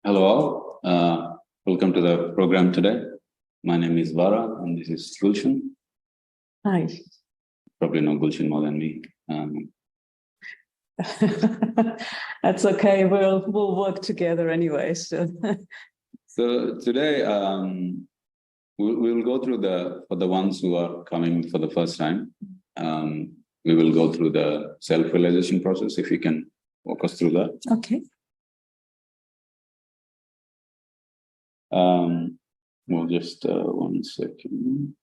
Hello all, welcome to the program today. My name is Vara and this is Gulshan. Hi. Probably know Gulshan more than me. That's okay, we'll work together anyway. So today we'll go through for the ones who are coming for the first time, we will go through the self-realization process, if you can walk us through that. Okay. We'll just 1 second.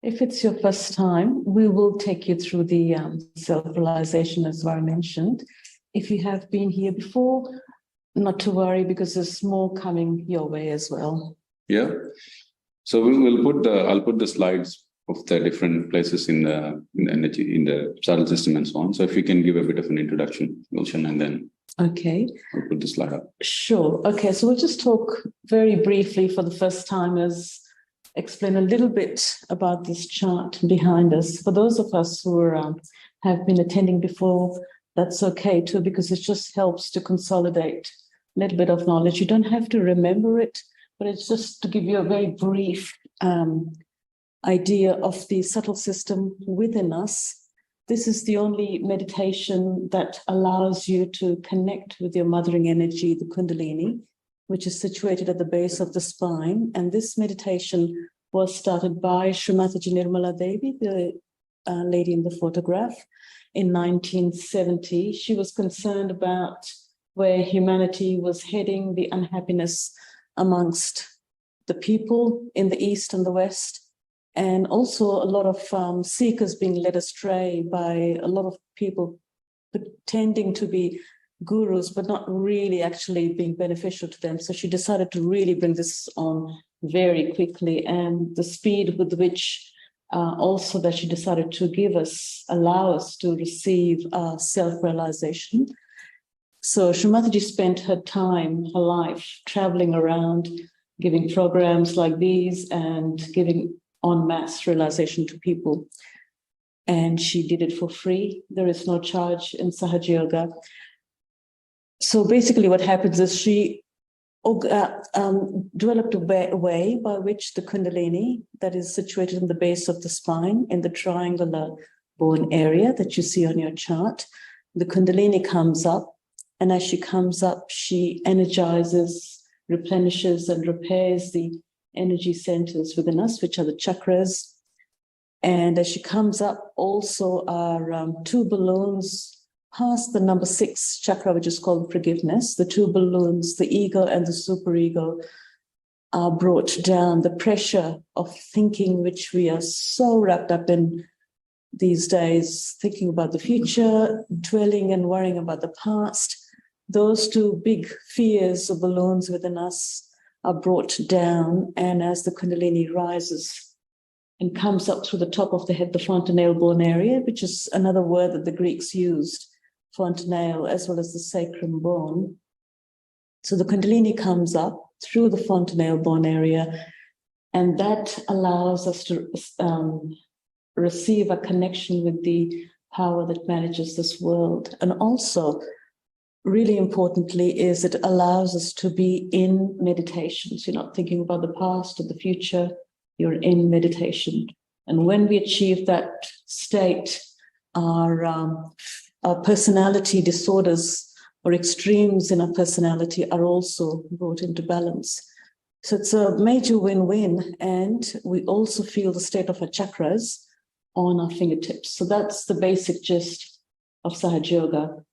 If it's your first time, we will take you through the self-realization, as Vara mentioned. If you have been here before, not to worry, because there's more coming your way as well. Yeah. So I'll put the slides of the different places in the energy, in the subtle system and so on. So if you can give a bit of an introduction, Gulshan, and then okay, I'll put the slide up. Sure. Okay, so we'll just talk very briefly for the first timers, explain a little bit about this chart behind us. For those of us who have been attending before, that's okay too, because it just helps to consolidate a little bit of knowledge. You don't have to remember it, but it's just to give you a very brief idea of the subtle system within us. This is the only meditation that allows you to connect with your mothering energy, the Kundalini, which is situated at the base of the spine. And this meditation was started by Shri Mataji Devi, the lady in the photograph, in 1970. She was concerned about where humanity was heading, the unhappiness amongst the people in the East and the West, and also a lot of seekers being led astray by a lot of people pretending to be gurus, but not really actually being beneficial to them. So she decided to really bring this on very quickly, and the speed with which also that she decided to allow us to receive self-realization. So Shri Mataji spent her life traveling around, giving programs like these and giving en masse realization to people. And she did it for free. There is no charge in Sahaja Yoga. So basically what happens is she developed a way by which the Kundalini, that is situated in the base of the spine, in the triangular bone area that you see on your chart, the Kundalini comes up. And as she comes up, she energizes, replenishes, and repairs the energy centers within us, which are the chakras. And as she comes up, also are 2 balloons past the number 6 chakra, which is called forgiveness. The 2 balloons, the ego and the superego, are brought down. The pressure of thinking, which we are so wrapped up in these days, thinking about the future, dwelling and worrying about the past, those two big fears or balloons within us are brought down, and as the Kundalini rises and comes up through the top of the head, the fontanelle bone area, which is another word that the Greeks used, fontanelle, as well as the sacrum bone. So the Kundalini comes up through the fontanelle bone area, and that allows us to receive a connection with the power that manages this world. And also, really importantly, is it allows us to be in meditation. So you're not thinking about the past or the future, you're in meditation. And when we achieve that state, our personality disorders or extremes in our personality are also brought into balance. So it's a major win-win, and we also feel the state of our chakras on our fingertips. So that's the basic gist of Sahaja Yoga.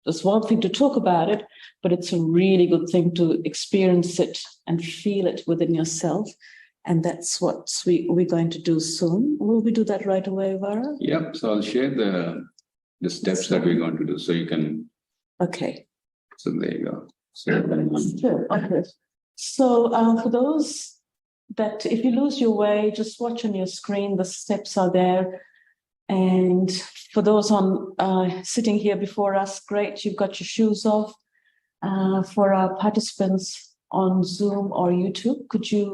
It's one thing to talk about it, but it's a really good thing to experience it and feel it within yourself. And that's what we're going to do soon. Will we do that right away, Vara? Yep. So I'll share the steps that we're going to do, so you can. Okay. So there you go. So sure. Okay. So for those that, if you lose your way, just watch on your screen. The steps are there. And for those on sitting here before us, great, you've got your shoes off. For our participants on Zoom or YouTube,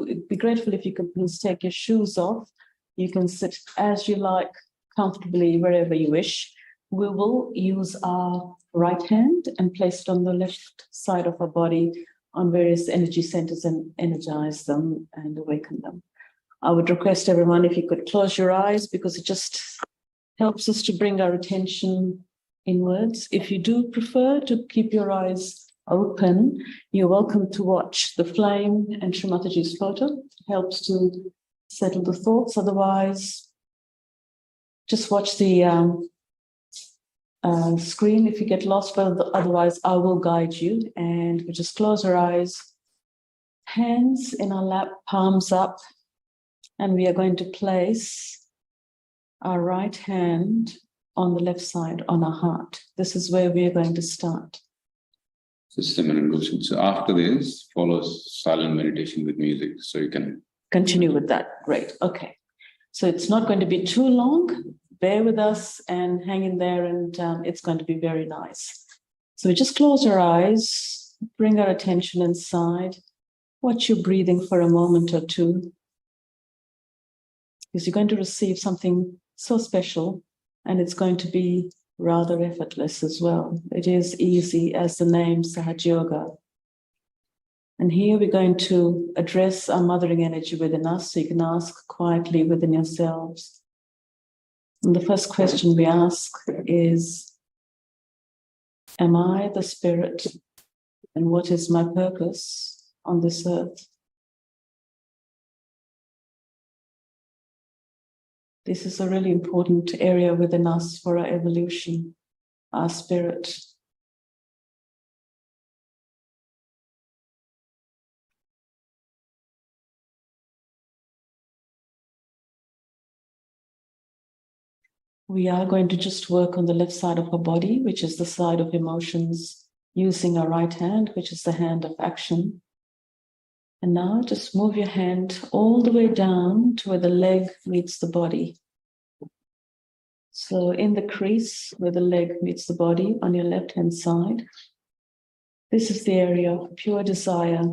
it'd be grateful if you could please take your shoes off. You can sit as you like, comfortably, wherever you wish. We will use our right hand and place it on the left side of our body on various energy centers and energize them and awaken them. I would request everyone if you could close your eyes, because it just helps us to bring our attention inwards. If you do prefer to keep your eyes open, you're welcome to watch the flame and Shri Mataji's photo. It helps to settle the thoughts. Otherwise, just watch the screen if you get lost, but otherwise I will guide you. And we just close our eyes, hands in our lap, palms up, and we are going to place our right hand on the left side on our heart. This is where we are going to start. Just a minute, Gulshan. So after this follows silent meditation with music, so you can continue with that. Great. Okay. So it's not going to be too long. Bear with us and hang in there, and it's going to be very nice. So we just close our eyes, bring our attention inside, watch your breathing for a moment or two, because you're going to receive something so special, and it's going to be rather effortless as well. It is easy as the name Sahaja Yoga. And here we're going to address our mothering energy within us, so you can ask quietly within yourselves. And the first question we ask is, am I the spirit, and what is my purpose on this earth? This is a really important area within us for our evolution, our spirit. We are going to just work on the left side of our body, which is the side of emotions, using our right hand, which is the hand of action. And now just move your hand all the way down to where the leg meets the body. So in the crease where the leg meets the body on your left-hand side, this is the area of pure desire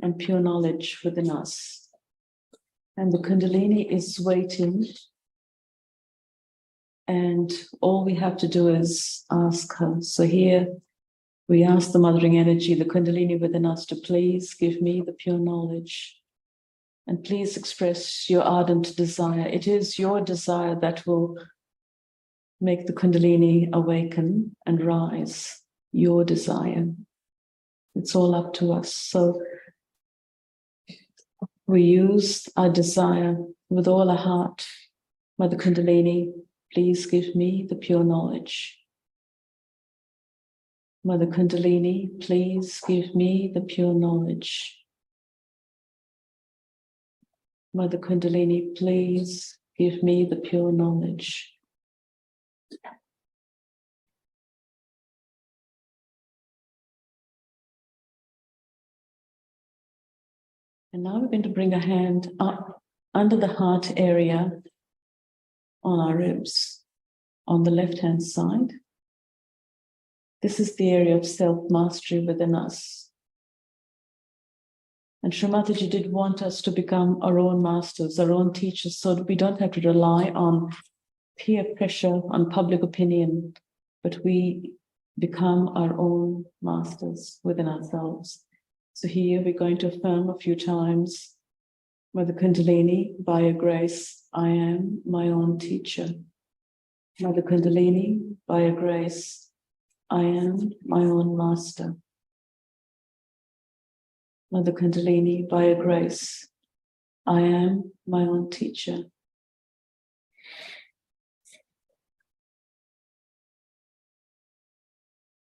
and pure knowledge within us. And the Kundalini is waiting, and all we have to do is ask her. So here we ask the mothering energy, the Kundalini within us, to please give me the pure knowledge, and please express your ardent desire. It is your desire that will make the Kundalini awaken and rise. Your desire. It's all up to us. So we use our desire with all our heart. Mother Kundalini, please give me the pure knowledge. Mother Kundalini, please give me the pure knowledge. Mother Kundalini, please give me the pure knowledge. And now we're going to bring a hand up under the heart area on our ribs on the left-hand side. This is the area of self-mastery within us. And Shri Mataji did want us to become our own masters, our own teachers, so that we don't have to rely on peer pressure, on public opinion, but we become our own masters within ourselves. So here we're going to affirm a few times, Mother Kundalini, by your grace, I am my own teacher. Mother Kundalini, by your grace, I am my own master. Mother Kundalini, by your grace, I am my own teacher.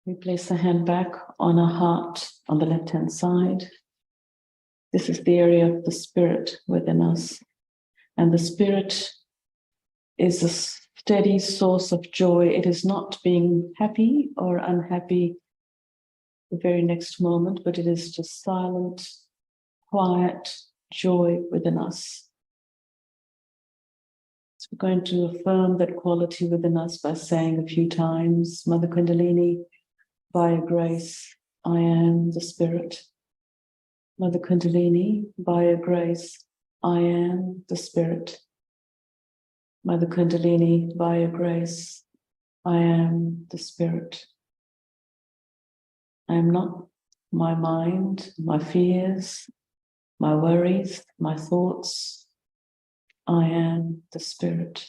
We place the hand back on our heart on the left-hand side. This is the area of the spirit within us. And the spirit is a steady source of joy. It is not being happy or unhappy the very next moment, but it is just silent, quiet joy within us. So we're going to affirm that quality within us by saying a few times, Mother Kundalini, by your grace, I am the spirit. Mother Kundalini, by your grace, I am the spirit. Mother Kundalini, by your grace, I am the spirit. I am not my mind, my fears, my worries, my thoughts. I am the spirit.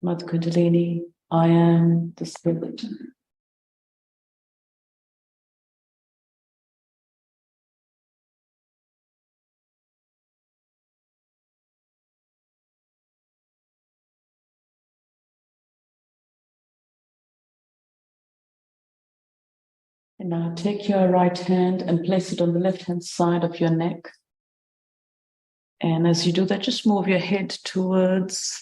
Mother Kundalini, I am the spirit. And now take your right hand and place it on the left-hand side of your neck. And as you do that, just move your head towards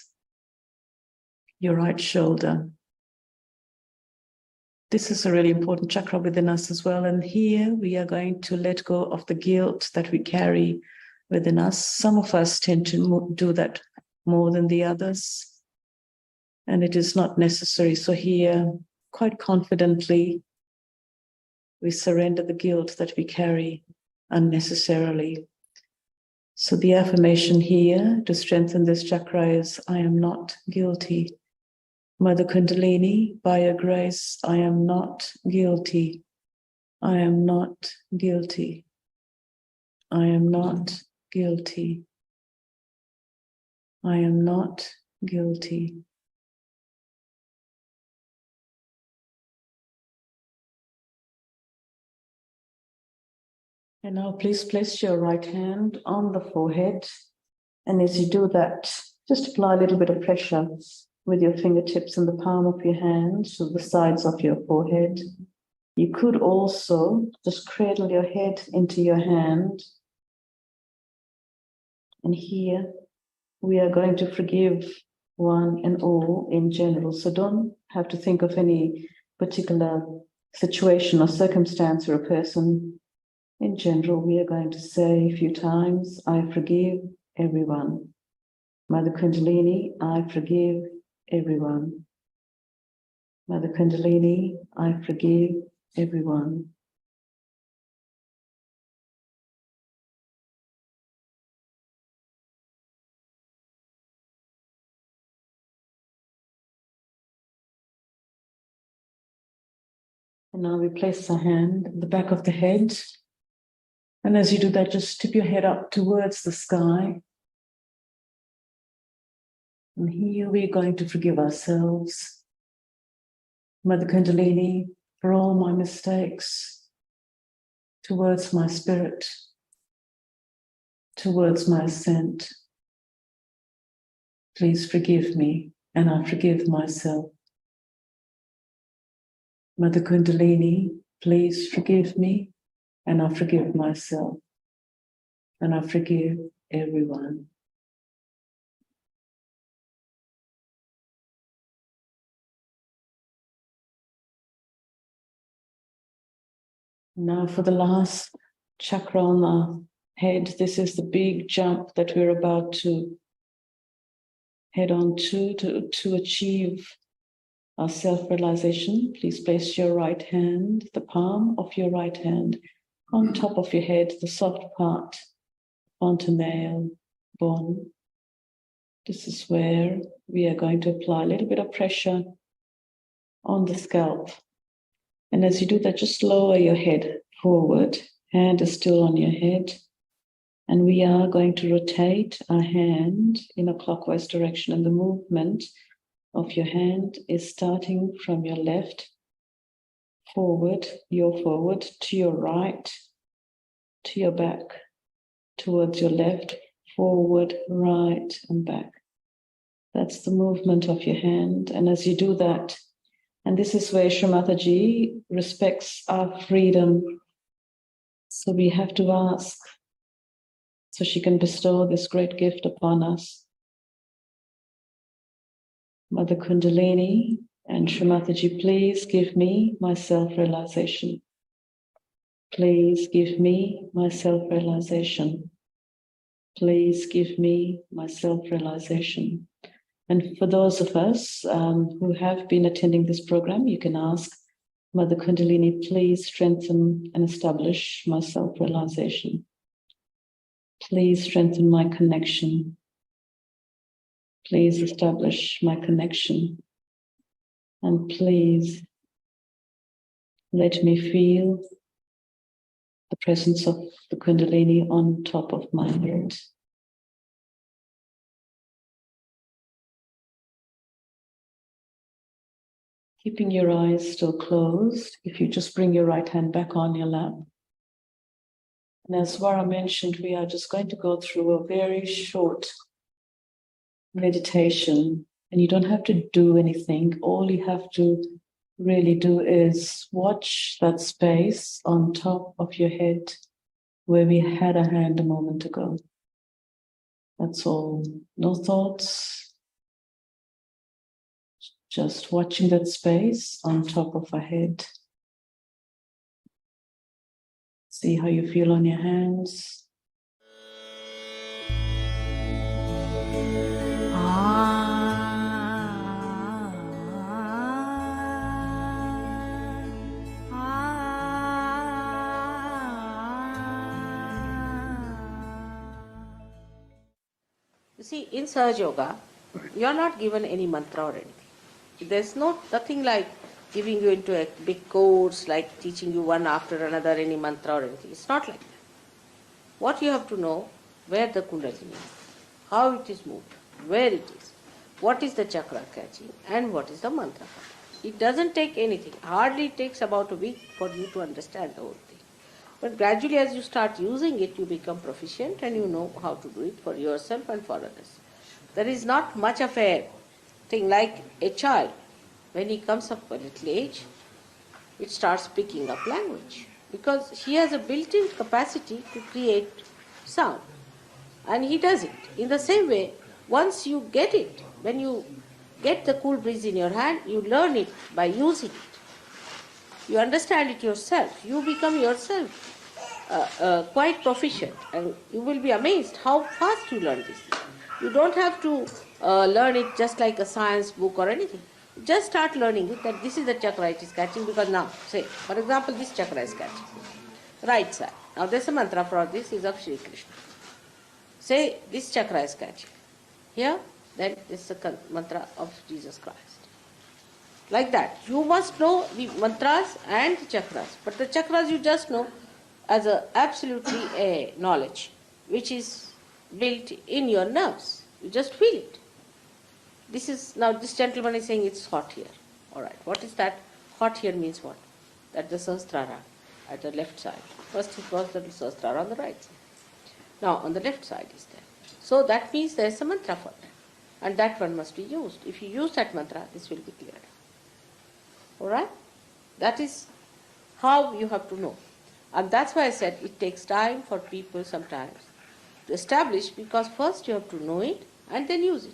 your right shoulder. This is a really important chakra within us as well. And here we are going to let go of the guilt that we carry within us. Some of us tend to do that more than the others. And it is not necessary. So here, quite confidently, we surrender the guilt that we carry unnecessarily. So the affirmation here to strengthen this chakra is, I am not guilty. Mother Kundalini, by your grace, I am not guilty. I am not guilty. I am not guilty. I am not guilty. And now please place your right hand on the forehead. And as you do that, just apply a little bit of pressure with your fingertips and the palm of your hand to the sides of your forehead. You could also just cradle your head into your hand. And here we are going to forgive one and all in general. So don't have to think of any particular situation or circumstance or a person. In general, we are going to say a few times, I forgive everyone. Mother Kundalini, I forgive everyone. Mother Kundalini, I forgive everyone. And now we place our hand at the back of the head. And as you do that, just tip your head up towards the sky. And here we're going to forgive ourselves. Mother Kundalini, for all my mistakes, towards my spirit, towards my ascent. Please forgive me, and I forgive myself. Mother Kundalini, please forgive me, and I forgive myself. And I forgive everyone. Now for the last chakra on the head. This is the big jump that we're about to head on to achieve our self-realization. Please place your right hand, the palm of your right hand, on top of your head, the soft part, fontanelle, bone. This is where we are going to apply a little bit of pressure on the scalp. And as you do that, just lower your head forward. Hand is still on your head. And we are going to rotate our hand in a clockwise direction. And the movement of your hand is starting from your left forward, to your right, to your back, towards your left, forward, right, and back. That's the movement of your hand. And as you do that, and this is where Shri Mataji respects our freedom. So we have to ask, so she can bestow this great gift upon us. Mother Kundalini and Shri Mataji, please give me my self-realization. Please give me my self-realization. Please give me my self-realization. And for those of us who have been attending this program, you can ask Mother Kundalini, please strengthen and establish my self-realization. Please strengthen my connection. Please establish my connection. And please let me feel the presence of the Kundalini on top of my head. Keeping your eyes still closed, if you just bring your right hand back on your lap. And as Vara mentioned, we are just going to go through a very short meditation, and you don't have to do anything. All you have to really do is watch that space on top of your head where we had a hand a moment ago. That's all. No thoughts. Just watching that space on top of our head. See how you feel on your hands. You see, in Sahaja Yoga, you are not given any mantra or anything. There's nothing like giving you into a big course, like teaching you one after another any mantra or anything. It's not like that. What you have to know, where the Kundalini is, how it is moved, where it is, what is the chakra catching, and what is the mantra. It doesn't take anything. Hardly it takes about a week for you to understand the whole thing. But gradually as you start using it, you become proficient and you know how to do it for yourself and for others. There is not much of a thing like a child. When he comes up a little age, it starts picking up language because he has a built-in capacity to create sound. And he does it. In the same way, once you get it, when you get the cool breeze in your hand, you learn it by using it. You understand it yourself. You become yourself quite proficient, and you will be amazed how fast you learn this. You don't have to learn it just like a science book or anything. Just start learning it, that this is the chakra it is catching, because now, say, for example, this chakra is catching. Right side. Now there's a mantra for this, is of Shri Krishna. Say, this chakra is catching. Here, then this is the mantra of Jesus Christ. Like that. You must know the mantras and the chakras. But the chakras you just know as absolutely a knowledge, which is built in your nerves. You just feel it. This is, now this gentleman is saying it's hot here. Alright, what is that? Hot here means what? That the Sahasrara at the left side. First it was the Sahasrara on the right side. Now on the left side is there. So that means there is a mantra for that. And that one must be used. If you use that mantra, this will be cleared. Alright? That is how you have to know. And that's why I said it takes time for people sometimes to establish, because first you have to know it and then use it.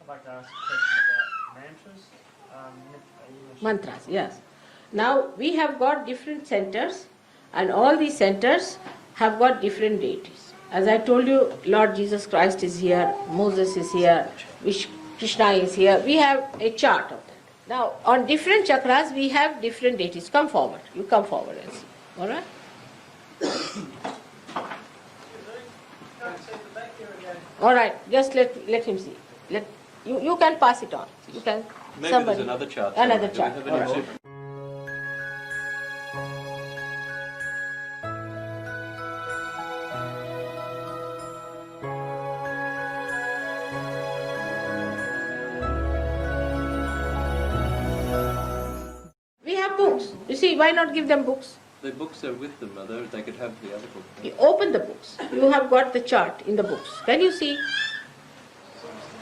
I'd like to ask a question about mantras. Mantras, yes. Now we have got different centers, and all these centers have got different deities. As I told you, Lord Jesus Christ is here, Moses is here, Krishna is here. We have a chart of that. Now, on different chakras, we have different deities. Come forward. You come forward and see. All right? All right. Just let him see. You can pass it on. You can. Maybe somebody, there's another chart. Another Do we chart. have All any right. more? We have books. You see, why not give them books? The books are with them, Mother. They could have the other book. You open the books. You have got the chart in the books. Can you see?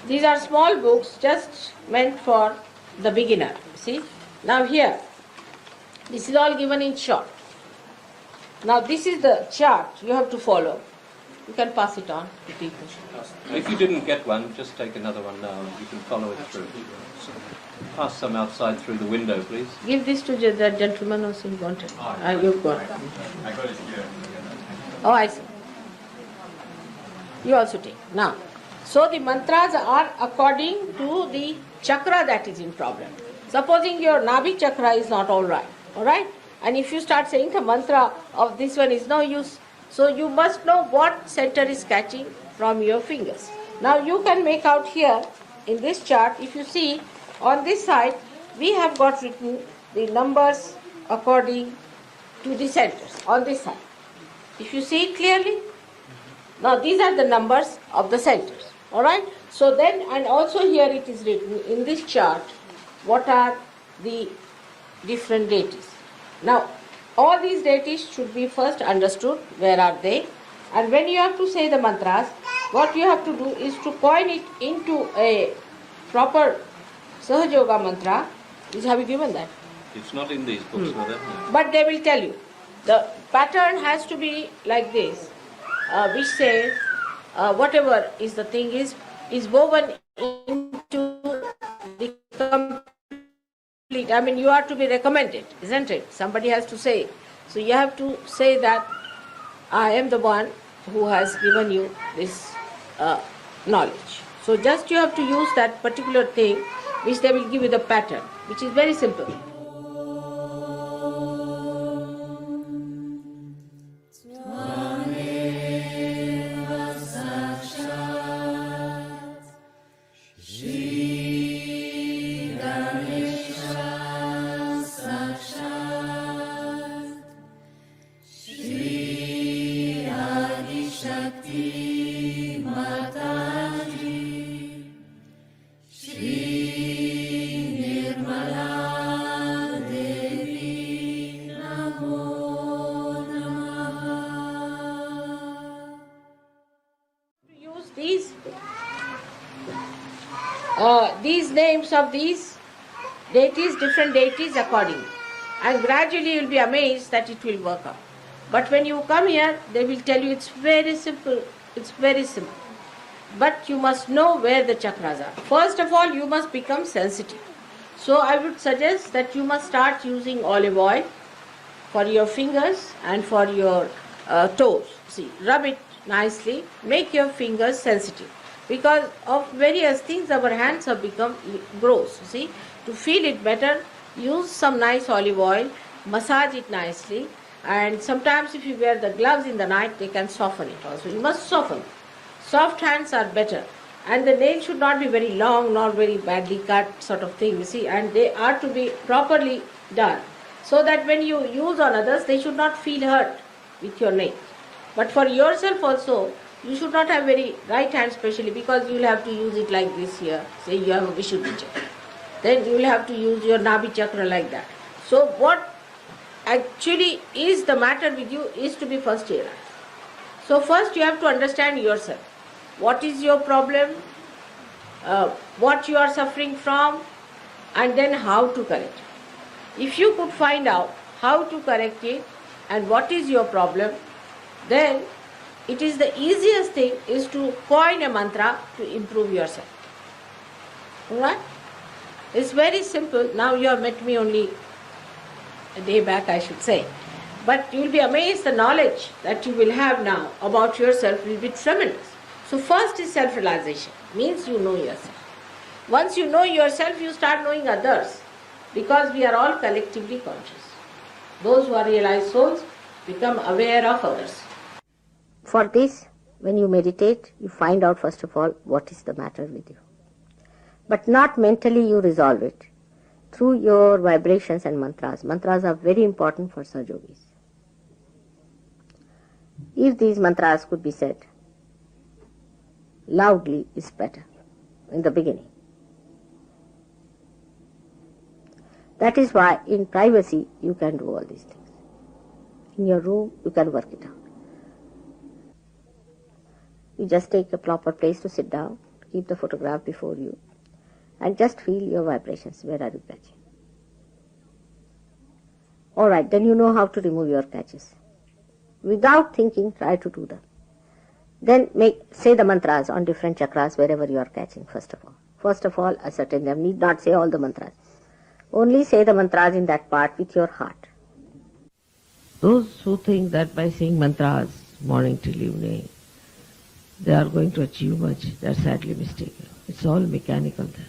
These are small books just meant for the beginner. See? Now here, this is all given in short. Now this is the chart you have to follow. You can pass it on to people. If you didn't get one, just take another one now and you can follow it through. Pass some outside through the window, please. Give this to the gentleman also you wanted. You've got it. I got it here. Oh, I see. You also take. Now, so the mantras are according to the chakra that is in problem. Supposing your Nabhi chakra is not all right? And if you start saying the mantra of this one is no use, so you must know what center is catching from your fingers. Now you can make out here in this chart, if you see on this side, we have got written the numbers according to the centers on this side. If you see it clearly, now these are the numbers of the centers. Alright? So then, and also here it is written in this chart, what are the different deities. Now, all these deities should be first understood, where are they, and when you have to say the mantras, what you have to do is to coin it into a proper Sahaja Yoga mantra. Have you given that? It's not in these books, Mother. No. But they will tell you. The pattern has to be like this, which says whatever is the thing is woven into the complete. I mean, you are to be recommended, isn't it? Somebody has to say. So you have to say that I am the one who has given you this knowledge. So just you have to use that particular thing, which they will give you the pattern, which is very simple. Shri Mataji, Shri Nirmala Devi, Namo Namaha. Use these names of these deities, different deities accordingly, and gradually you will be amazed that it will work out. But when you come here, they will tell you it's very simple. It's very simple. But you must know where the chakras are. First of all, you must become sensitive. So I would suggest that you must start using olive oil for your fingers and for your toes. See, rub it nicely. Make your fingers sensitive. Because of various things, our hands have become gross. See, to feel it better, use some nice olive oil, massage it nicely. And sometimes if you wear the gloves in the night, they can soften it also. You must soften. Soft hands are better. And the nails should not be very long, not very badly cut sort of thing, you see. And they are to be properly done. So that when you use on others, they should not feel hurt with your nails. But for yourself also, you should not have very right hand specially, because you will have to use it like this here. Say you have a Vishuddhi chakra. Then you will have to use your Nabhi chakra like that. So what actually is the matter with you is to be first realized. So first you have to understand yourself. What is your problem? What you are suffering from? And then how to correct it. If you could find out how to correct it and what is your problem, then it is the easiest thing is to coin a mantra to improve yourself. Alright? It's very simple. Now you have met me only a day back I should say. But you will be amazed, the knowledge that you will have now about yourself will be tremendous. So first is self-realization, means you know yourself. Once you know yourself, you start knowing others, because we are all collectively conscious. Those who are realized souls become aware of others. For this, when you meditate, you find out first of all what is the matter with you. But not mentally you resolve it. Through your vibrations and mantras. Mantras are very important for Sahaja Yogis. If these mantras could be said loudly, is better in the beginning. That is why in privacy you can do all these things. In your room you can work it out. You just take a proper place to sit down, keep the photograph before you, and just feel your vibrations. Where are you catching? Alright, then you know how to remove your catches. Without thinking, try to do them. Then say the mantras on different chakras wherever you are catching, first of all. First of all, ascertain them. Need not say all the mantras. Only say the mantras in that part with your heart. Those who think that by saying mantras morning till evening, they are going to achieve much, they are sadly mistaken. It's all mechanical then.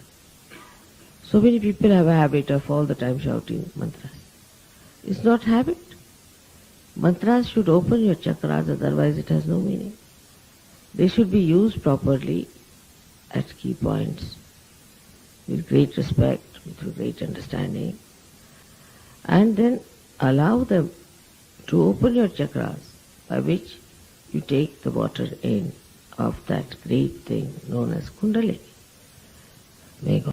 So many people have a habit of all the time shouting mantras. It's not habit. Mantras should open your chakras, otherwise it has no meaning. They should be used properly at key points, with great respect, with great understanding, and then allow them to open your chakras, by which you take the water in of that great thing known as Kundalini. May God.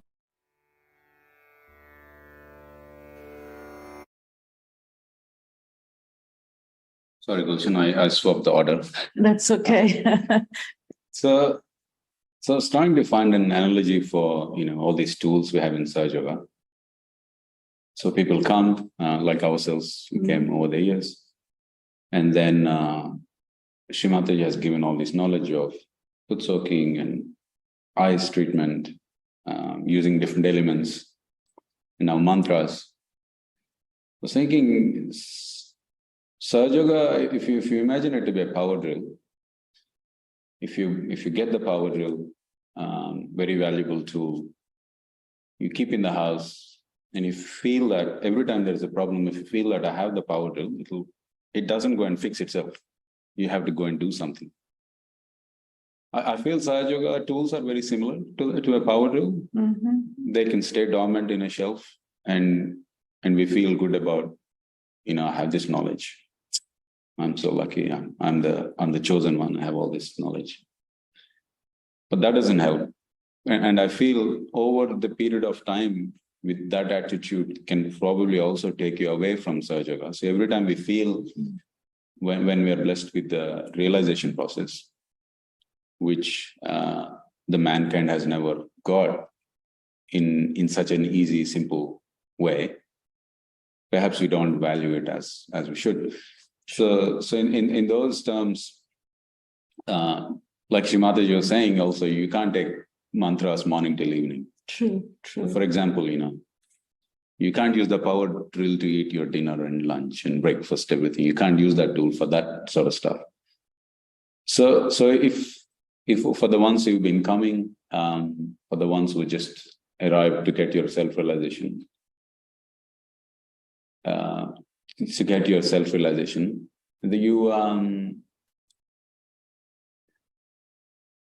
Sorry, Gulshan, I swapped the order. That's okay. So I was trying to find an analogy for, all these tools we have in Sahaja Yoga. So people come, like ourselves, we came over the years. And then Shri Mataji has given all this knowledge of foot soaking and ice treatment, using different elements in our mantras. I was thinking, Sahaja Yoga, if you imagine it to be a power drill, if you get the power drill, very valuable tool, you keep in the house, and you feel that every time there's a problem, if you feel that I have the power drill, it doesn't go and fix itself. You have to go and do something. I feel Sahaja Yoga tools are very similar to a power drill. Mm-hmm. They can stay dormant in a shelf, and we feel good about, I have this knowledge. I'm so lucky. I'm the chosen one. I have all this knowledge. But that doesn't help. And I feel over the period of time, with that attitude, can probably also take you away from Sahaja Yoga. So every time we feel, when we are blessed with the realization process, which the mankind has never got in such an easy, simple way, perhaps we don't value it as we should. So in those terms, like Shri Mataji was saying also, you can't take mantras morning till evening. True. For example, you can't use the power drill to eat your dinner and lunch and breakfast, everything. You can't use that tool for that sort of stuff. So if for the ones who've been coming, for the ones who just arrived to get your self-realization,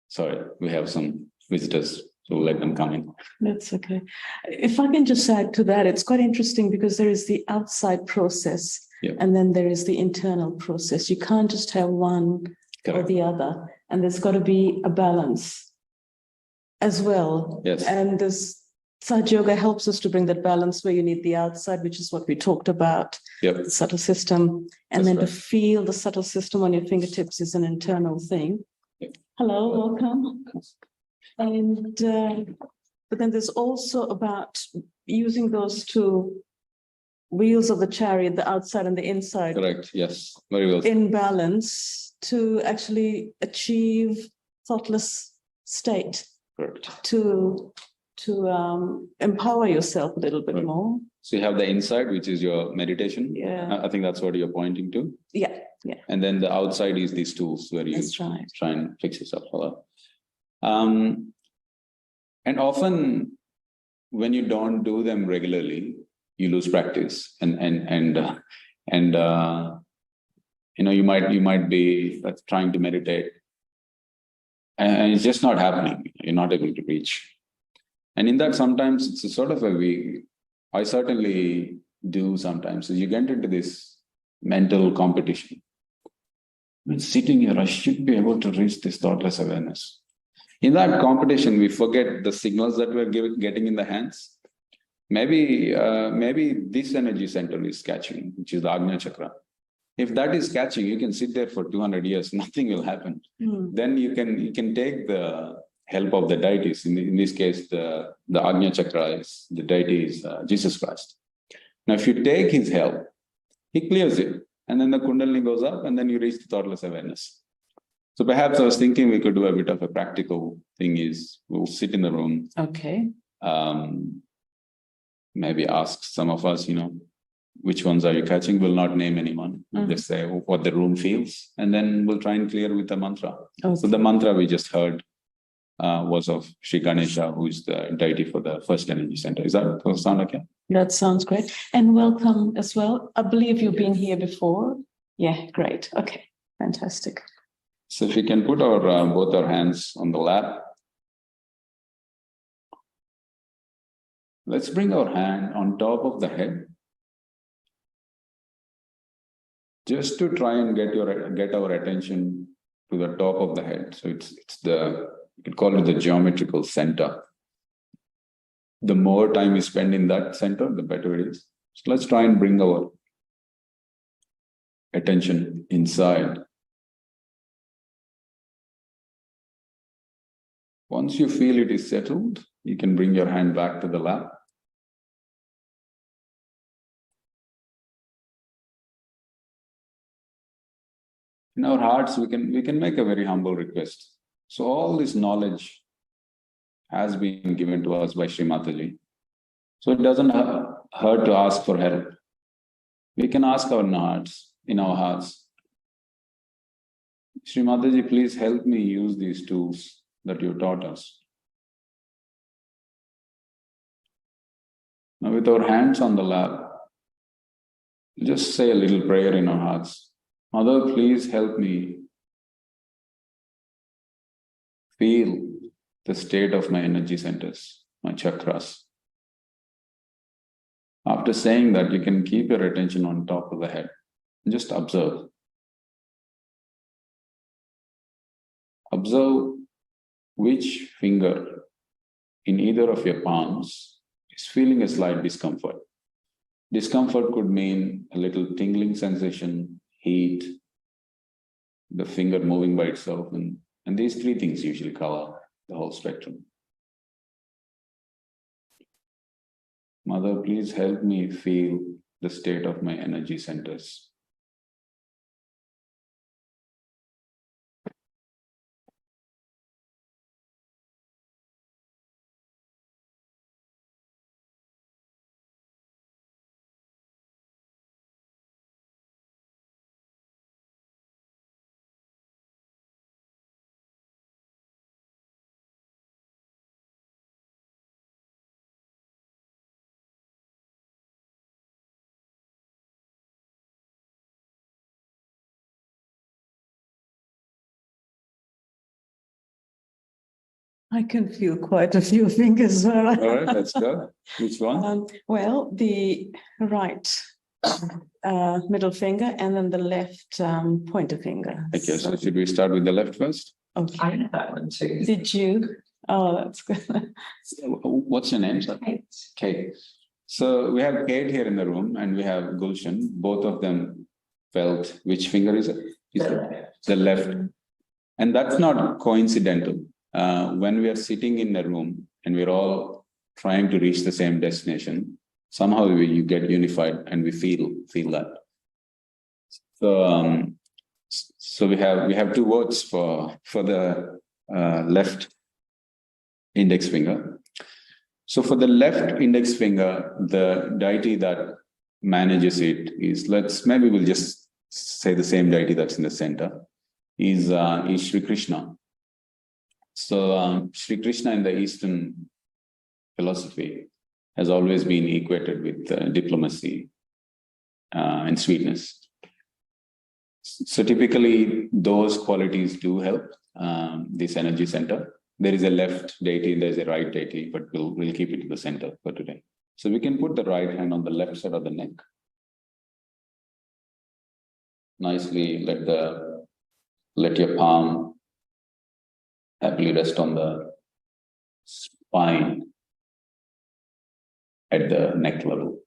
sorry, we have some visitors, so let them come in. That's okay. If I can just add to that, it's quite interesting because there is the outside process, and then there is the internal process. You can't just have one or the other, and there's got to be a balance as well. Yes. And Sahaja Yoga helps us to bring that balance where you need the outside, which is what we talked about, the subtle system, and then to feel the subtle system on your fingertips is an internal thing. Hello, welcome. And but then there's also about using those two wheels of the chariot, the outside and the inside. Correct. Yes. Very well. In balance to actually achieve thoughtless state. Correct. To to empower yourself a little bit Right. more. So you have the inside, which is your meditation. Yeah. I think that's what you're pointing to. Yeah, And then the outside is these tools where you that's right. try and fix yourself up. And often when you don't do them regularly, you lose practice, and you might be trying to meditate, and it's just not happening. You're not able to reach. And in that, sometimes it's a sort of I certainly do sometimes. So you get into this mental competition. When sitting here, I should be able to reach this thoughtless awareness. In that competition, we forget the signals that we're getting in the hands. Maybe this energy center is catching, which is the Ajna Chakra. If that is catching, you can sit there for 200 years, nothing will happen. Then you can take the help of the deities. In this case, the Ajna Chakra is, the deity is Jesus Christ. Now, if you take his help, he clears it, and then the Kundalini goes up, and then you reach the thoughtless awareness. So perhaps I was thinking we could do a bit of a practical thing is we'll sit in the room. Okay. Maybe ask some of us, which ones are you catching? We'll not name anyone. We'll just say what the room feels, and then we'll try and clear with the mantra. Okay. So the mantra we just heard was of Sri Ganesha, who is the deity for the first energy center. Does that sound okay? That sounds great. And welcome as well. I believe you've been here before. Yeah, great. Okay, fantastic. So if we can put our both our hands on the lap. Let's bring our hand on top of the head. Just to try and get our attention to the top of the head. So it's you could call it the geometrical center. The more time we spend in that center, the better it is. So let's try and bring our attention inside. Once you feel it is settled, you can bring your hand back to the lap. In our hearts, we can make a very humble request. So all this knowledge has been given to us by Shri Mataji. So it doesn't hurt to ask for help. We can ask in our hearts, Shri Mataji, please help me use these tools that you taught us. Now with our hands on the lap, just say a little prayer in our hearts. Mother, please help me feel the state of my energy centers, my chakras. After saying that, you can keep your attention on top of the head. Just observe. Observe which finger in either of your palms is feeling a slight discomfort. Discomfort could mean a little tingling sensation, heat, the finger moving by itself, and these three things usually cover the whole spectrum. Mother, please help me feel the state of my energy centers. I can feel quite a few fingers. All right, let's go. Which one? Well, the right middle finger and then the left pointer finger. Okay, so should we start with the left first? Okay. I know that one too. Did you? Oh, that's good. What's your name, sir? Kate. So we have Kate here in the room and we have Gulshan. Both of them felt, which finger is it? The left. And that's not coincidental. When we are sitting in a room and we're all trying to reach the same destination, somehow you get unified and we feel that. So we have two words for the left index finger. So for the left index finger, the deity that manages it is, maybe we'll just say the same deity that's in the center, is Shri Krishna. So Shri Krishna in the Eastern philosophy has always been equated with diplomacy and sweetness. So typically those qualities do help this energy center. There is a left deity, there is a right deity, but we'll keep it in the center for today. So we can put the right hand on the left side of the neck. Nicely let your palm happily rest on the spine at the neck level.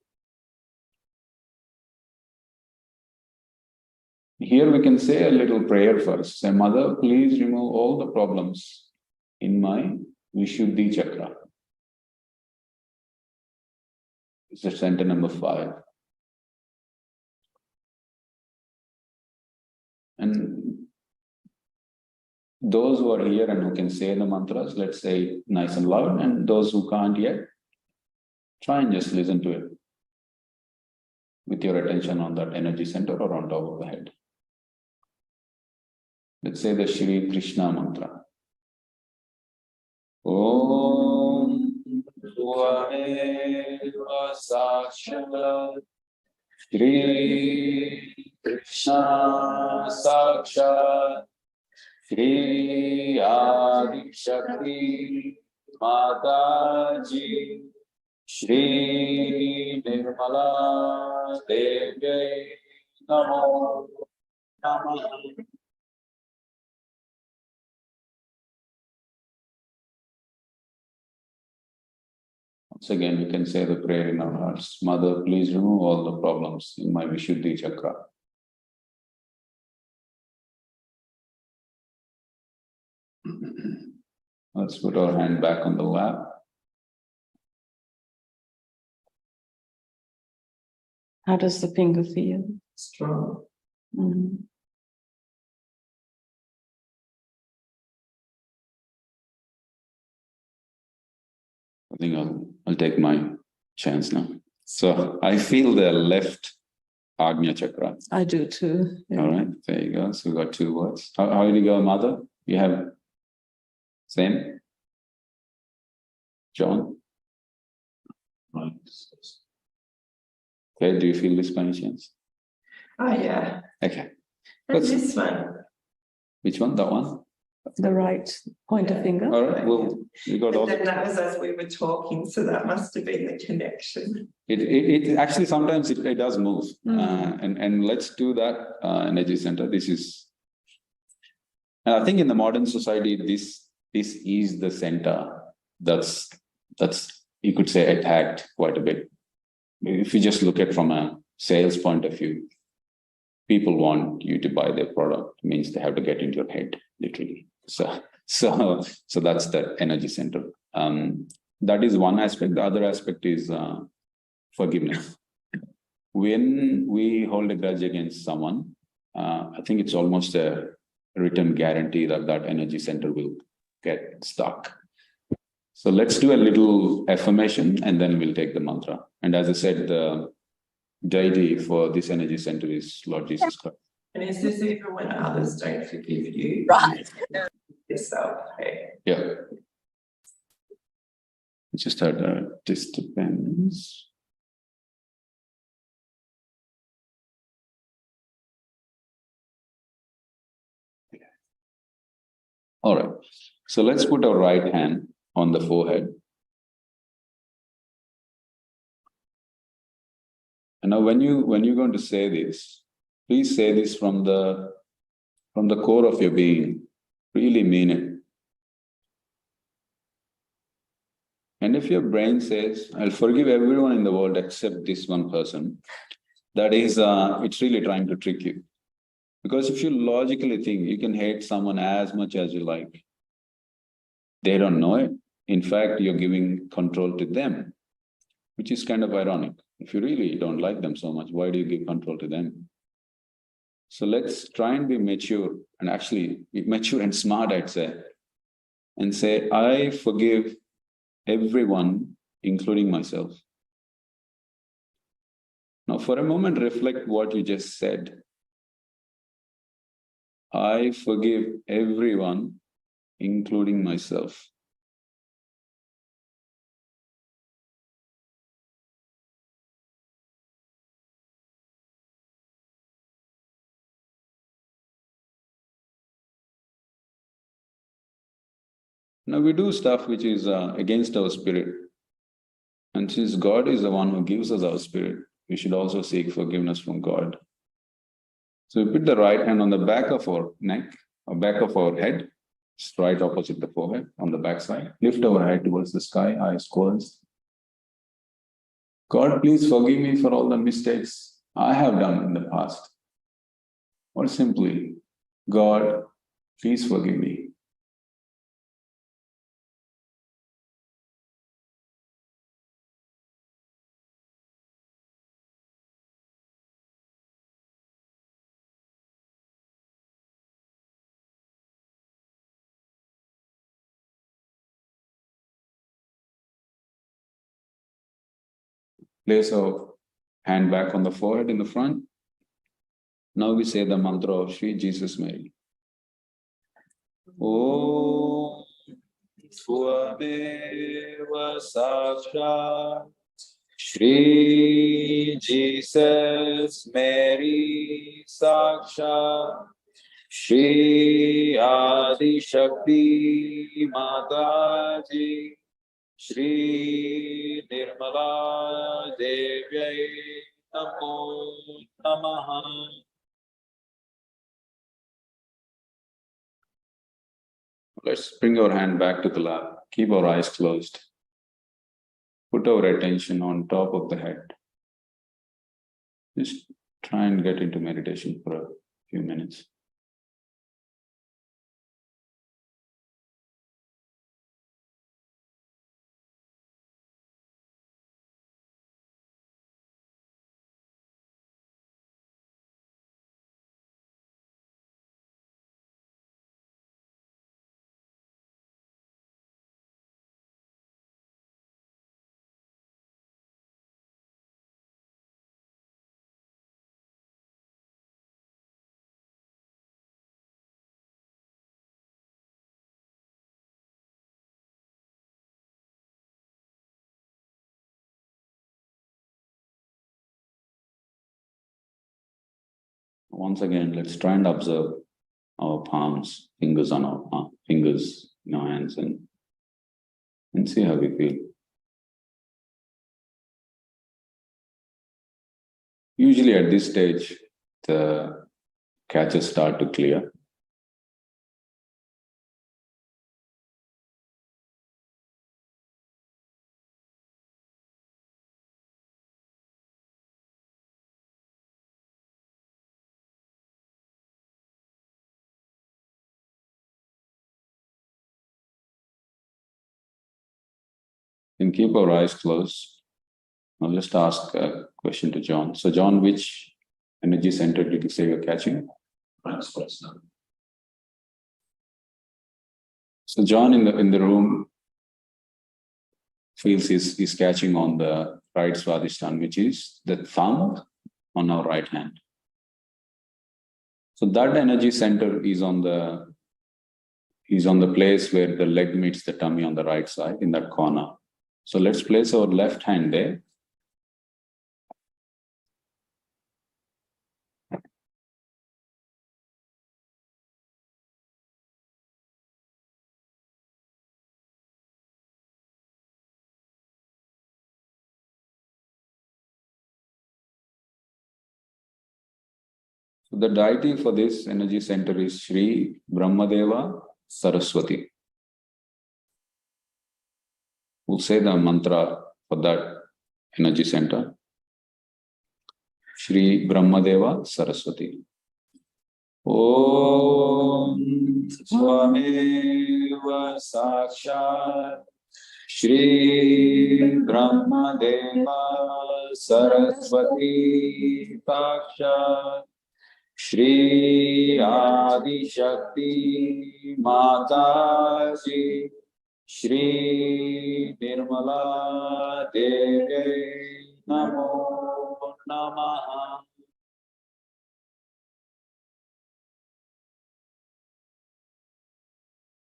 Here we can say a little prayer first. Say, Mother, please remove all the problems in my Vishuddhi chakra. It's the center number 5. And those who are here and who can say the mantras, let's say it nice and loud, and those who can't yet, try and just listen to it with your attention on that energy center or on top of the head. Let's say the Shri Krishna mantra. Om Dvameva Sakshat Shri Krishna Sakshat Shri Adi Shakti Mataji Shri Nirmala Devi Namo Namah. Once again, we can say the prayer in our hearts. Mother, please remove all the problems in my Vishuddhi chakra. Let's put our hand back on the lap. How does the finger feel? Strong. Mm-hmm. I think I'll take my chance now. So I feel the left Agnya chakra. I do too. Yeah. All right, there you go. So we've got 2 words. How did you go, Mother? You have same? John? Right. Okay, do you feel this by any chance? Oh, yeah. Okay. And this one. Which one? That one? The right pointer finger. All right, well, we got all. And then that was as we were talking, so that must have been the connection. It actually sometimes it does move. And let's do that energy center. This is, and I think in the modern society, this is the center that's you could say attacked quite a bit. If you just look at from a sales point of view, people want you to buy their product. It means they have to get into your head, literally. So that's the energy center. That is one aspect. The other aspect is forgiveness. When we hold a grudge against someone, I think it's almost a written guarantee that that energy center will get stuck. So let's do a little affirmation and then we'll take the mantra. And as I said, the deity for this energy center is Lord Jesus Christ. And is this even when others don't forgive you? Right. Yourself, hey? Yeah. It just had this depends. All right. So let's put our right hand on the forehead. And now when you're going to say this, please say this from the core of your being. Really mean it. And if your brain says, I'll forgive everyone in the world except this one person, that is, it's really trying to trick you. Because if you logically think you can hate someone as much as you like, they don't know it. In fact, you're giving control to them, which is kind of ironic. If you really don't like them so much, why do you give control to them? So let's try and be mature, and actually be mature and smart, I'd say, and say, I forgive everyone including myself. Now, for a moment, reflect what you just said. I forgive everyone, including myself. Now, we do stuff which is against our spirit. And since God is the one who gives us our spirit, we should also seek forgiveness from God. So we put the right hand on the back of our neck, or back of our head, just right opposite the forehead, on the back side. Lift our head towards the sky, eyes closed. God, please forgive me for all the mistakes I have done in the past. Or simply, God, please forgive me. Place our hand back on the forehead in the front. Now we say the mantra of Shri Jesus Mary. Om Swameva Sakshat Shri Jesus Mary Sakshat Shri Adi Shakti Mataji Shri Nirmala Devyai Namo Namaha. Let's bring our hand back to the lap. Keep our eyes closed. Put our attention on top of the head. Just try and get into meditation for a few minutes. Once again, let's try and observe our palms, fingers on our fingers in our hands, and see how we feel. Usually at this stage, the catches start to clear. And keep our eyes closed. I'll just ask a question to John. So John, which energy center did you say you're catching? So John in the room feels he's catching on the right Swadhisthana, which is the thumb on our right hand. So that energy center is on the place where the leg meets the tummy on the right side, in that corner. So let's place our left hand there. So the deity for this energy center is Shri Brahmadeva Saraswati. We'll say the mantra for that energy center. Shri Brahmadeva Saraswati. Om Swameva Sakshat Shri Brahmadeva Saraswati Sakshat Shri Adi Shakti Mataji Shri Nirmala Devi Namo Namaha.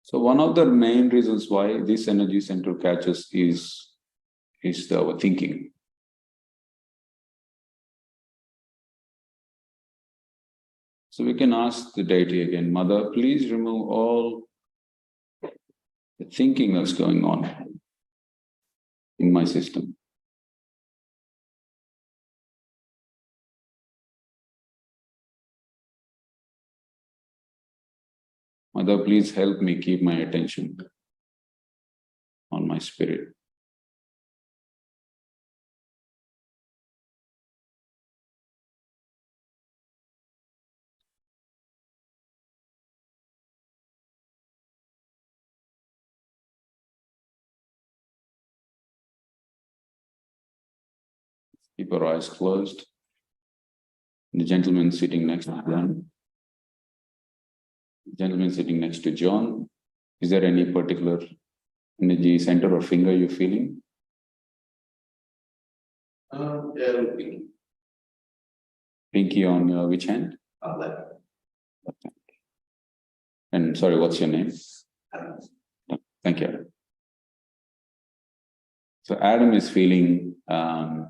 So one of the main reasons why this energy center catches is our thinking. So we can ask the deity again, Mother, please remove all the thinking that's going on in my system. Mother, please help me keep my attention on my spirit. Keep our eyes closed. The gentleman sitting next to them. The gentleman sitting next to John. Is there any particular energy center or finger you're feeling? Pinky. Pinky on your which hand? Left. And sorry, what's your name? Thank you. So Adam is feeling a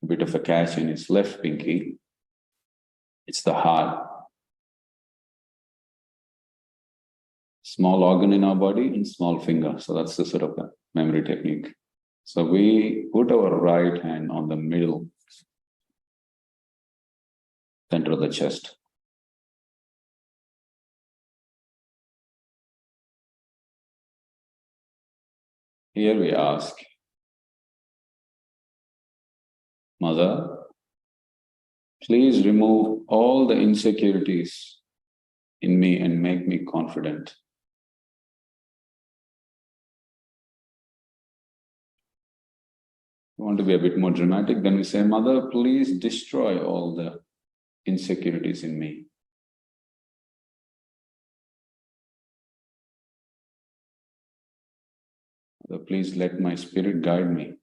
bit of a catch in his left pinky. It's the heart. Small organ in our body and small finger. So that's the sort of the memory technique. So we put our right hand on the middle center of the chest. Here we ask, Mother, please remove all the insecurities in me and make me confident. We want to be a bit more dramatic, then we say, Mother, please destroy all the insecurities in me. Mother, please let my spirit guide me.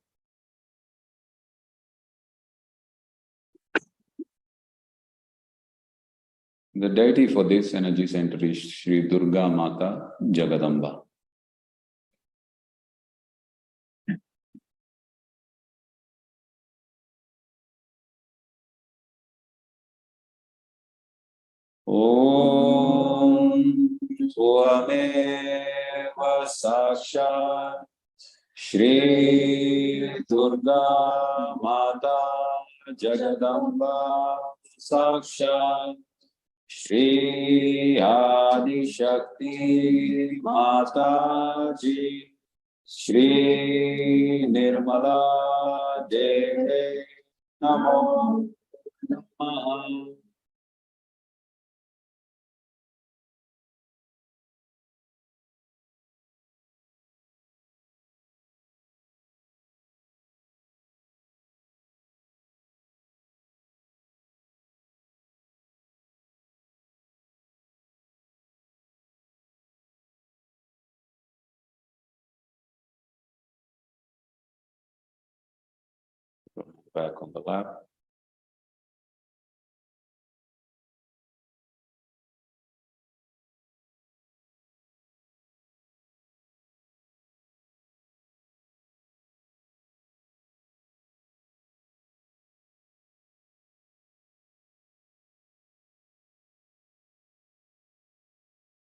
The deity for this energy center is Shri Durga Mata Jagadamba. Om Swameva Sakshat Shri Durga Mata Jagadamba Sakshat Shri Adi Shakti Mataji Shri Nirmala Devi Namo Namaha. Back on the lap.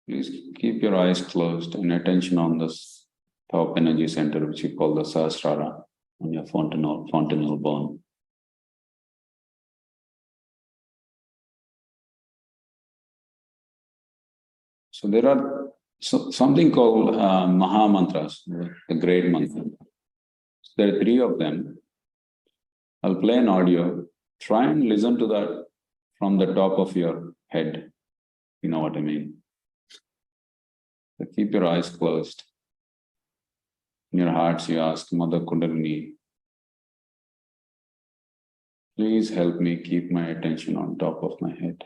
Please keep your eyes closed and attention on this top energy center, which we call the Sahasrara, on your fontanel bone. So there are something called Maha Mantras, the great mantra. So there are 3 of them. I'll play an audio. Try and listen to that from the top of your head. You know what I mean? So keep your eyes closed. In your hearts, you ask, Mother Kundalini, please help me keep my attention on top of my head.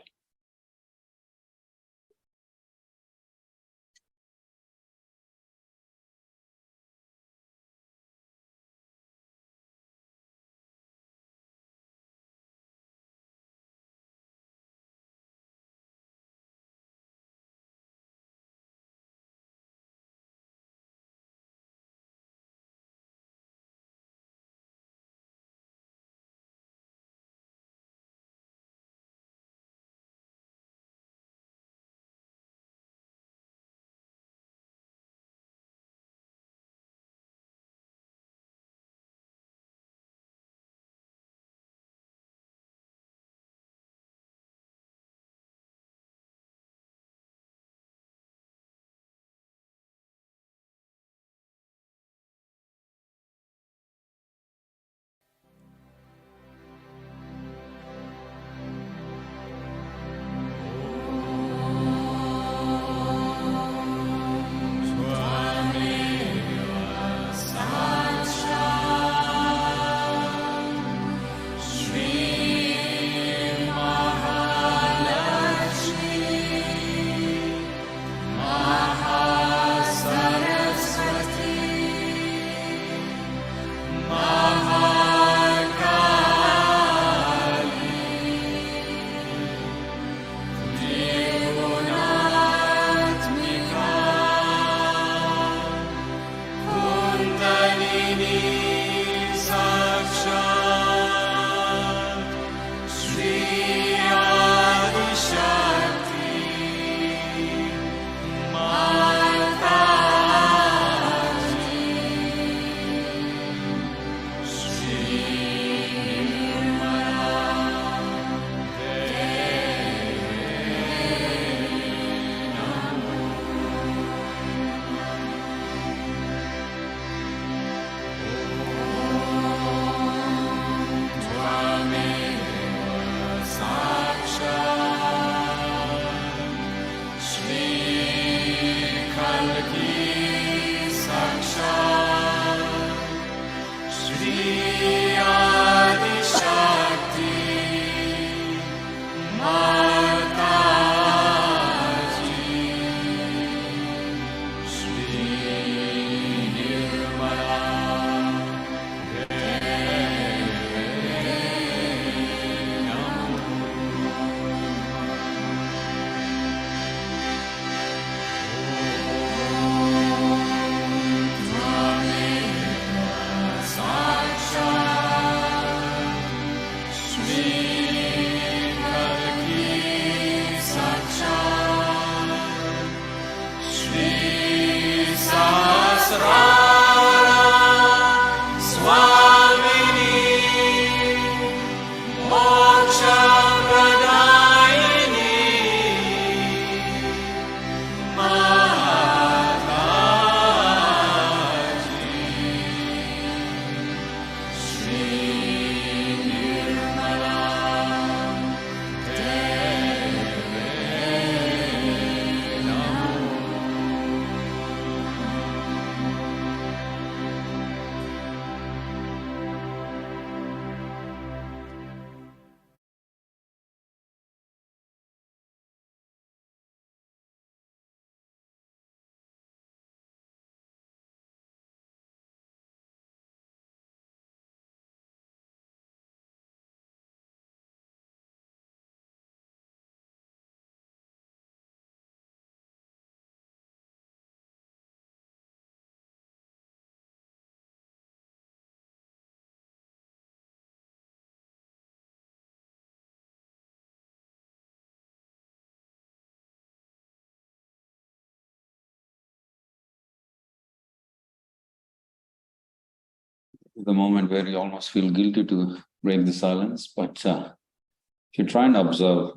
The moment where you almost feel guilty to break the silence, but if you try and observe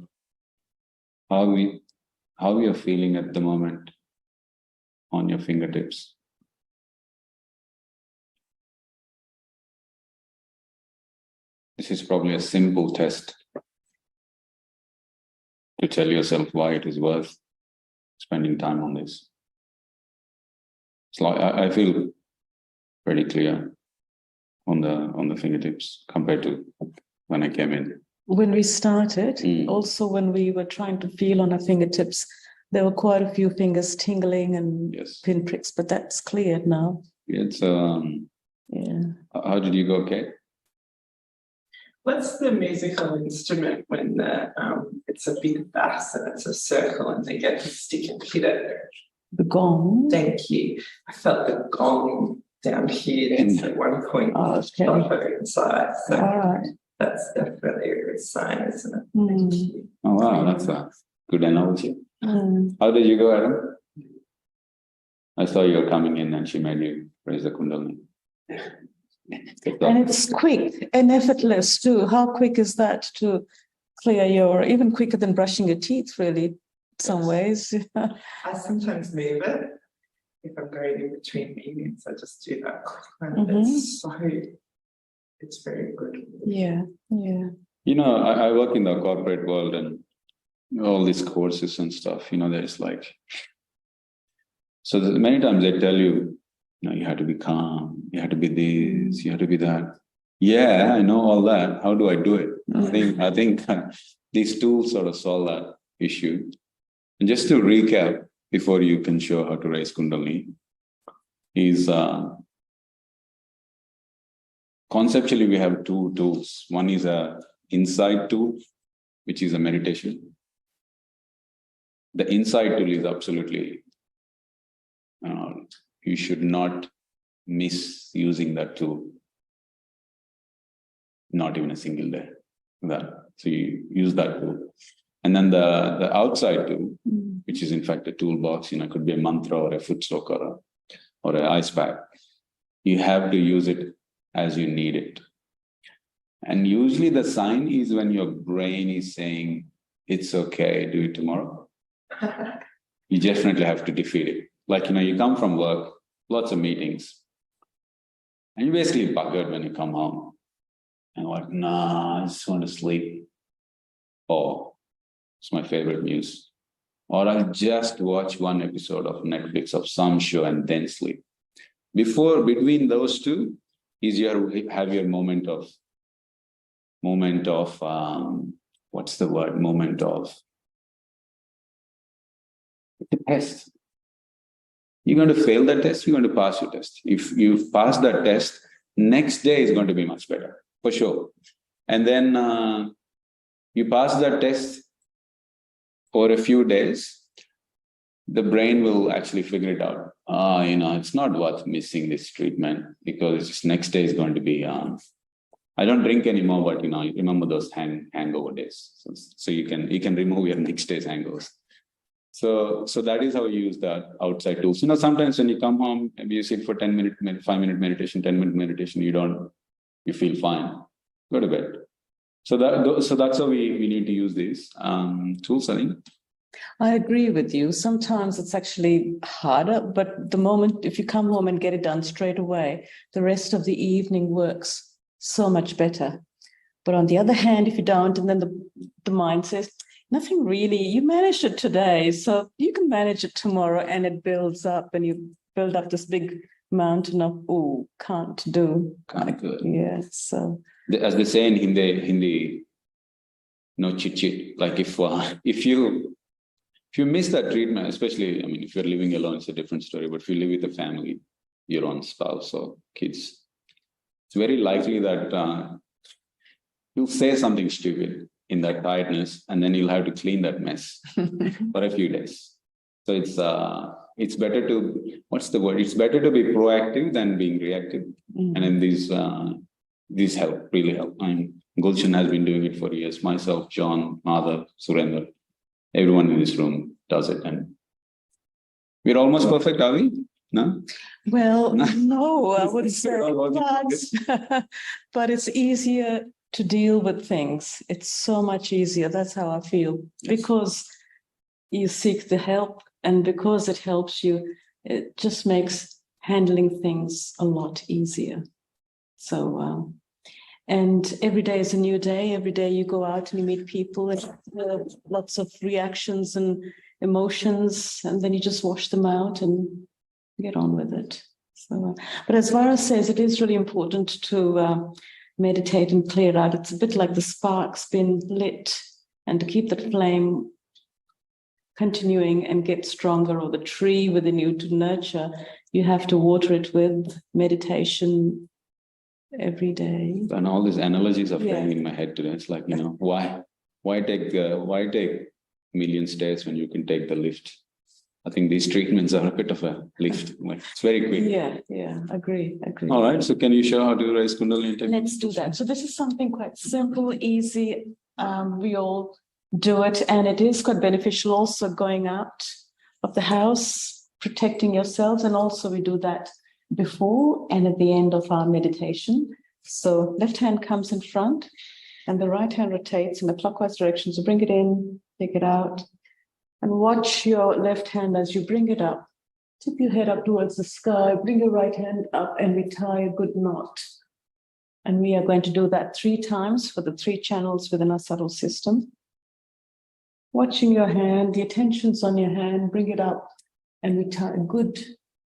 how you're feeling at the moment on your fingertips. This is probably a simple test to tell yourself why it is worth spending time on this. It's like I feel pretty clear on the fingertips compared to when I came in. When we started, also when we were trying to feel on our fingertips, there were quite a few fingers tingling and pinpricks, but that's cleared now. It's How did you go, Kate? What's the musical instrument when it's a big bass and it's a circle and they get the stick and hit it? The gong. Thank you. I felt the gong down here. It's at one point sharper inside. So that's definitely a good sign, isn't it? Thank you. Oh wow, that's a good analogy. How did you go, Adam? I saw you were coming in and she made you raise the Kundalini. And it's quick and effortless too. How quick is that to clear even quicker than brushing your teeth, really, in some ways. I sometimes move it. If I'm going in between meetings, I just do that. And it's very good. Yeah. You know, I work in the corporate world and all these courses and stuff, there's so many times they tell you, you have to be calm, you have to be this, you have to be that. Yeah, I know all that. How do I do it? I think these tools sort of solve that issue. And just to recap, before you can show how to raise Kundalini, is conceptually we have two tools. One is a insight tool, which is a meditation. The insight tool is absolutely, you should not miss using that tool. Not even a single day. So you use that tool. And then the outside tool, which is in fact a toolbox, could be a mantra or a foot stroke or an ice pack. You have to use it as you need it. And usually the sign is when your brain is saying, it's okay, do it tomorrow. You definitely have to defeat it. Like, you come from work, lots of meetings, and you're basically buggered when you come home. And like, nah, I just want to sleep. Or it's my favorite news. Or I'll just watch one episode of Netflix of some show and then sleep. Between those two is have your moment of what's the word? Moment of the test. You're going to fail that test, you're going to pass your test. If you pass that test, next day is going to be much better, for sure. And then you pass that test for a few days, the brain will actually figure it out. It's not worth missing this treatment because next day is going to be I don't drink anymore, but I remember those hangover days. So you can remove your next day's hangovers. So that is how you use the outside tools. Sometimes when you come home, maybe you sit for 10-minute, 5-minute meditation, 10-minute meditation, you feel fine. Go to bed. So that's how we need to use these tools, I think. I agree with you. Sometimes it's actually harder, but the moment, if you come home and get it done straight away, the rest of the evening works so much better. But on the other hand, if you don't, and then the mind says, nothing really, you managed it today, so you can manage it tomorrow, and it builds up, and you build up this big mountain of, can't do. Can't do it. Yeah, so. As they say in Hindi, no chit. Like if you miss that treatment, especially, if you're living alone, it's a different story. But if you live with a family, your own spouse or kids, it's very likely that you'll say something stupid in that tiredness, and then you'll have to clean that mess for a few days. So it's better to, what's the word? It's better to be proactive than being reactive. And then these really help. Gulshan has been doing it for years. Myself, John, Madhav, Surendra, everyone in this room does it. And we're almost perfect, are we? No? Well, no, I would say, but it's easier to deal with things. It's so much easier. That's how I feel. Yes. Because you seek the help, and because it helps you, it just makes handling things a lot easier. So, and every day is a new day. Every day you go out and you meet people, and lots of reactions and emotions, and then you just wash them out and get on with it. So, but as Vara says, it is really important to meditate and clear out. It's a bit like the spark's been lit, and to keep that flame continuing and get stronger, or the tree within you to nurture, you have to water it with meditation every day. And all these analogies are playing in my head today. It's like, why take million stairs when you can take the lift? I think these treatments are a bit of a lift. It's very quick. Yeah, agree. All right, so can you show how to raise Kundalini? Let's do that. So this is something quite simple, easy. We all do it, and it is quite beneficial also going out of the house, protecting yourselves, and also we do that before and at the end of our meditation. So left hand comes in front, and the right hand rotates in a clockwise direction. So bring it in, take it out. And watch your left hand as you bring it up. Tip your head up towards the sky, bring your right hand up, and we tie a good knot. And we are going to do that 3 times for the 3 channels within our subtle system. Watching your hand, the attention's on your hand, bring it up, and we tie a good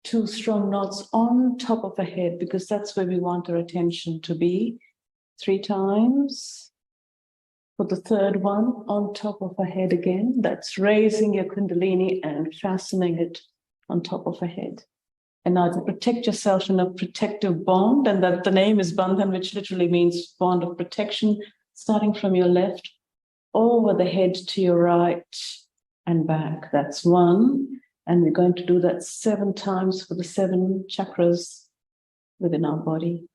2 strong knots on top of the head, because that's where we want our attention to be. 3 times. For the 3rd one, on top of a head again, that's raising your Kundalini and fastening it on top of a head. And now to protect yourself in a protective bond, and that the name is Bandhan, which literally means bond of protection, starting from your left, over the head to your right and back. That's 1. And we're going to do that 7 times for the 7 chakras within our body.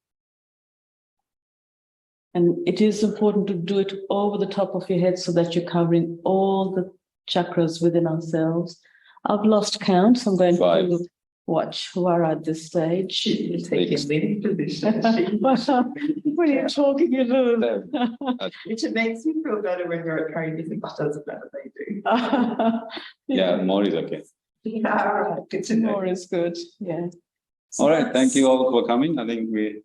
And it is important to do it over the top of your head so that you're covering all the chakras within ourselves. I've lost count, so I'm going 5. to watch Vara at this stage. You're taking leading position. When you're talking, you lose. Which makes me feel better when you're carrying different buttons better they do. Yeah, more is okay. Yeah, all right. Good to know. More is good, yeah. So all right, thank you all for coming. I think we're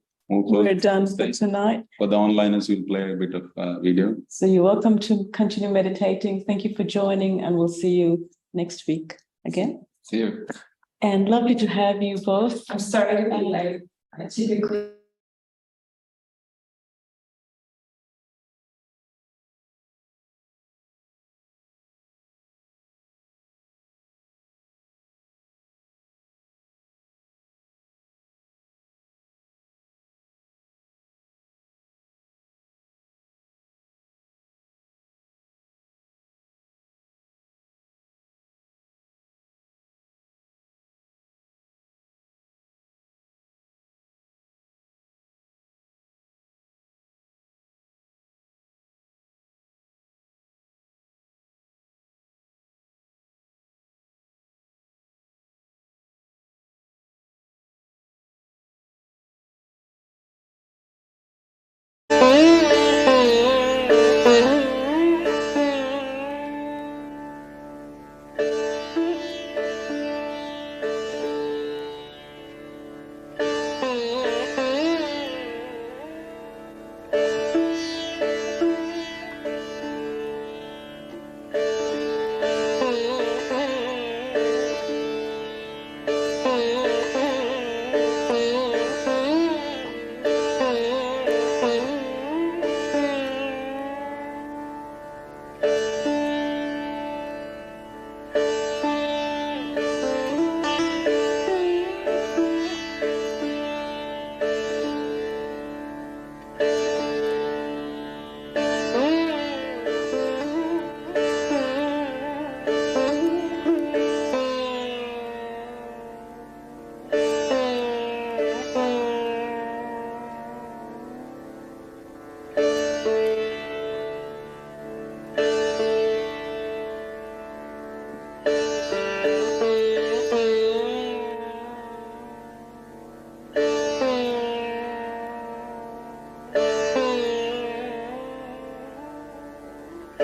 done for tonight. For the onliners, we'll play a bit of video. So you're welcome to continue meditating. Thank you for joining, and we'll see you next week again. See you. And lovely to have you both. I'm sorry to be late. I typically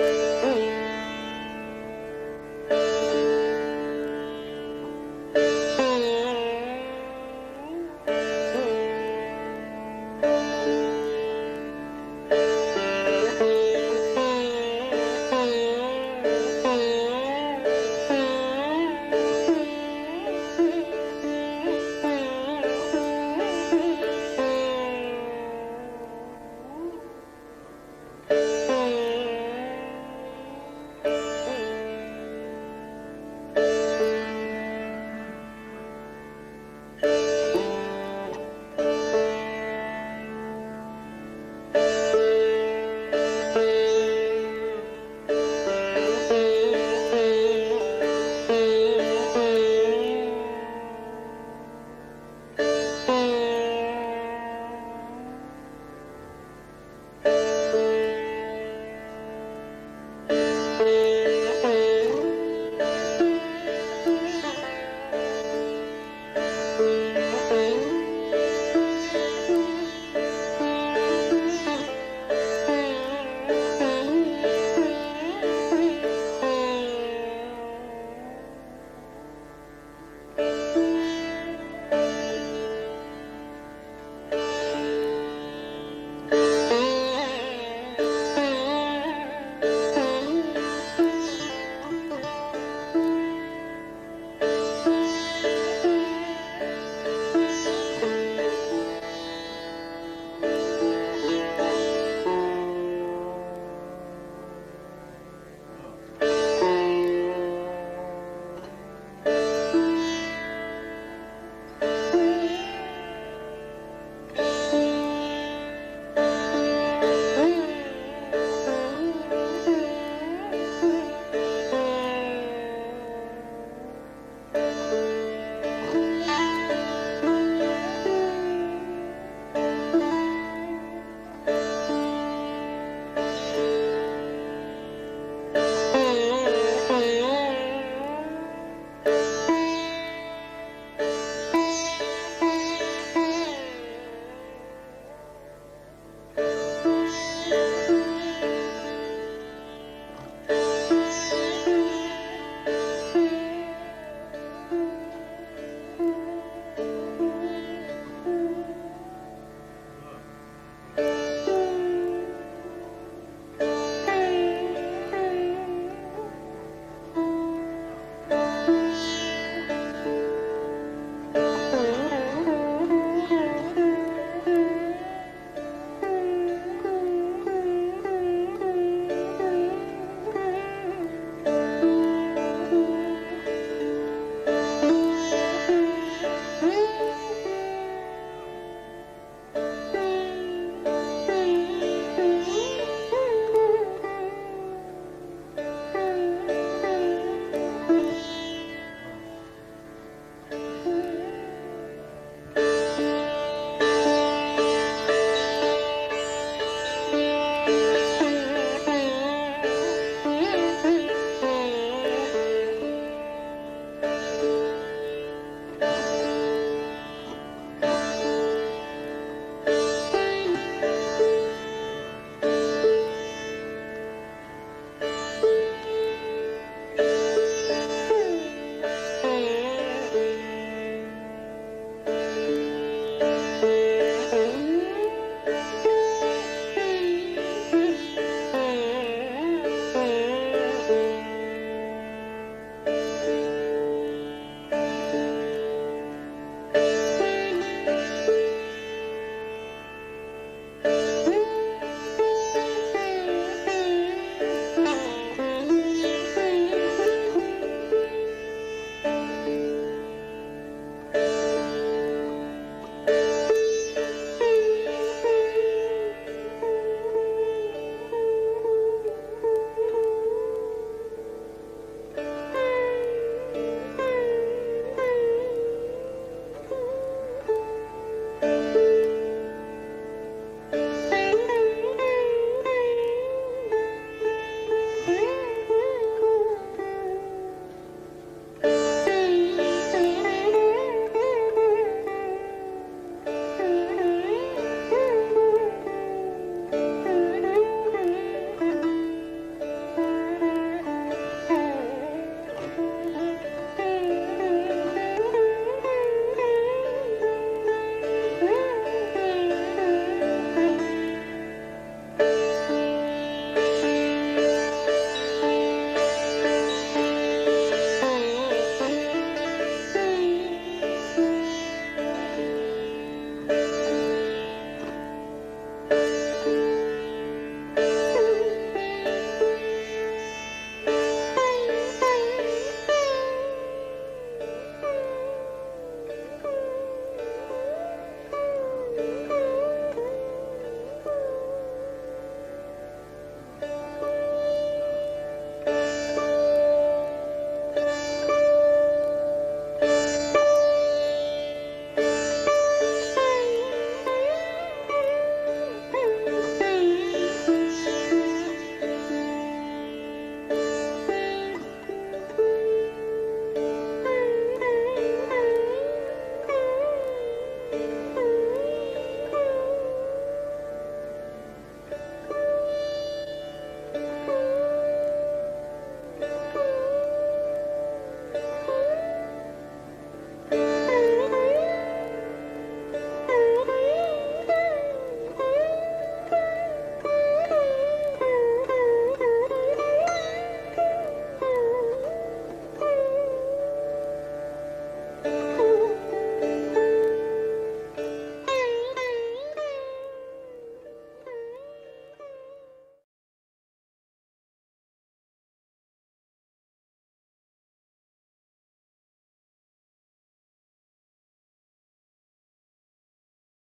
you.